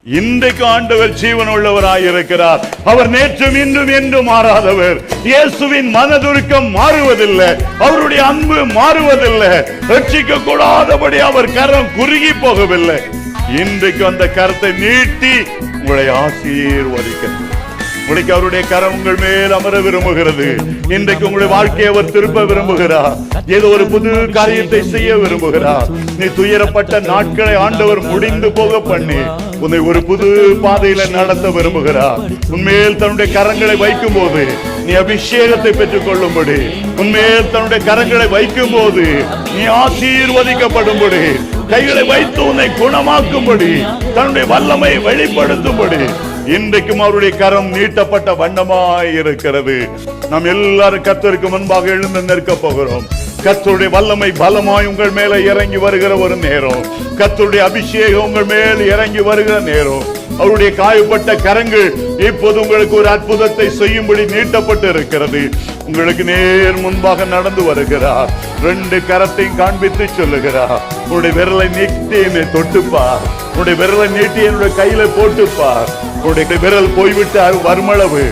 இன்றைக்கு ஆண்டவர் ஜீவன் உள்ளவராயிருக்கிறார். அவர் நேற்றும் இன்றும் என்றும் மாறாதவர். இயேசுவின் மனதுருக்கம் மாறுவதில்லை, அவருடைய அன்பு மாறுவதில்லை. ரட்சிக்க கூடாதபடி அவர் கரம் குறுகி போகவில்லை. இன்றைக்கு அந்த கரத்தை நீட்டி உங்களை ஆசீர்வதிக்கிறார். உங்களுக்கு அவருடைய கரம் உங்கள் மேல் அமர விரும்புகிறது. இன்றைக்கு உங்களுடைய வாழ்க்கையை அவர் திருப்ப விரும்புகிறார். ஏதோ ஒரு புது காரியத்தை செய்ய விரும்புகிறார். நீ துயரப்பட்ட நாட்களை ஆண்டவர் முடிந்து போக பண்ணி உன்னை ஒரு புது பாதையில நடத்த விரும்புகிறார். உன்மேல் தன்னுடைய கரங்களை வைக்கும் போது நீ அபிஷேகத்தை பெற்றுக் கொள்ளும்படி, உன்மேல் தன்னுடைய கரங்களை வைக்கும் போது நீ ஆசீர்வதிக்கப்படும்படி, கைகளை வைத்து உன்னை குணமாக்கும்படி, தன்னுடைய வல்லமை வெளிப்படுத்தும்படி இன்றைக்கும் அவருடைய கரம் நீட்டப்பட்ட வண்ணமாய் இருக்கிறது. நாம் எல்லாரும் கர்த்தருக்கு முன்பாக எழுந்து நிற்க போகிறோம். கர்த்தருடைய வல்லமை பலமாய் உங்கள் மேல இறங்கி வருகிற ஒரு நேரம், கர்த்தருடைய அபிஷேகம் உங்கள் மேல் இறங்கி வருகிற நேரம். அவருடைய காயப்பட்ட கரங்கள் இப்போது உங்களுக்கு ஒரு அற்புதத்தை செய்யும்படி நீட்டப்பட்டு இருக்கிறது. உங்களுக்கு நேர் முன்பாக நடந்து வருகிறார். 2 கரத்தையும் காண்பித்து சொல்லுகிறார், உன்னுடைய விரலை நீட்டி என்னை தொட்டுப்பார், உன்னுடைய விரலை நீட்டி என்னுடைய கையில போட்டுப்பார். உன்னுடைய விரல் போய்விட்டு வருமளவு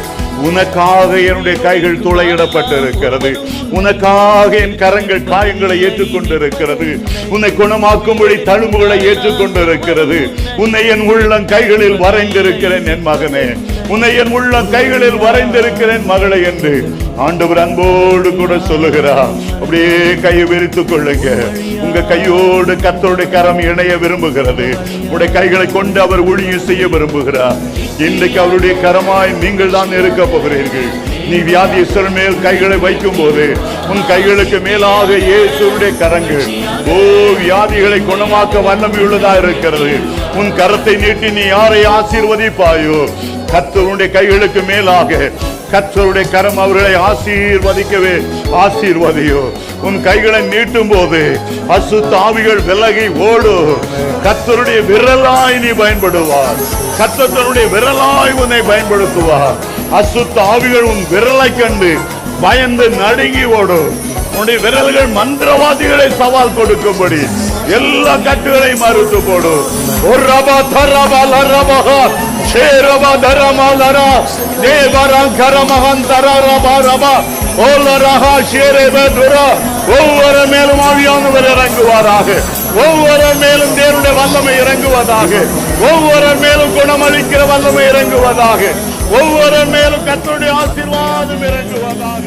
உனக்காக என்னுடைய கைகள் துளையிடப்பட்டிருக்கிறது. உனக்காக என் கரங்கள் காயங்களை ஏற்றுக்கொண்டிருக்கிறது. உன்னை குணமாக்கும்படி தழும்புகளை ஏற்றுக்கொண்டிருக்கிறது. உன்னை என் உள்ளம் கைகளில் வரைந்திருக்கிறேன் என் மகனே, உன்னை என் உள்ளம் கைகளில் வரைந்திருக்கிறேன் மகளே என்று ஆண்டவர் அன்போடு கூட சொல்லுகிறார். அப்படியே கையை விரித்துக் கொள்ளுங்க. உங்க கையோடு கர்த்தருடைய கரம் இணைய விரும்புகிறது. உடைய கைகளை கொண்டு அவர் ஊழியம் செய்ய விரும்புகிறார். இன்றைக்கு அவருடைய கரமாய் நீங்கள் தான் இருக்க போகிறீர்கள். நீ வியாதியஸ்தர் மேல் கைகளை வைக்கும் போது உன் கைகளுக்கு மேலாக இயேசுவுடைய கரங்கள் வியாதிகளை குணமாக்க வல்லமை உள்ளதா இருக்கிறது. உன் கரத்தை நீட்டி நீ யாரை ஆசீர்வதிப்பாயோ, கர்த்தருடைய கைகளுக்கு மேலாக கர்த்தருடைய கரம் அவர்களை ஆசீர்வதிக்கவே ஆசீர்வதியோ. உன் கைகளை நீட்டும் போது அசுத்த ஆவிகள் விலகி ஓடு. கர்த்தருடைய விரலாய் நீ பயன்படுவார். கர்த்தருடைய விரலாய் உன்னை பயன்படுத்துவார். அசுத்த ஆவிகள் உன் விரலை கண்டு பயந்து நடுங்கி ஓடும். உன்னுடைய விரல்கள் மந்திரவாதிகளை சவால் கொடுக்கும்படி எல்லா கட்டுகளையும் மறுத்து போடும். ஒரு ரபா தரபா லரபா ஷேரபா தரமா லரா தேவரா கரமஹன் தரரபா ரபா ஓலரஹா ஷேரபா துரா. ஒவ்வொரு மேலும் ஆவியானவர் இறங்குவாராக. ஒவ்வொரு மேலும் தேவனுடைய வல்லமை இறங்குவதாக. ஒவ்வொரு மேலும் குணமளிக்கிற வல்லமை இறங்குவதாக. ஒவ்வொரு மேலும் கர்த்தருடைய ஆசீர்வாதம் இறங்குவதாக.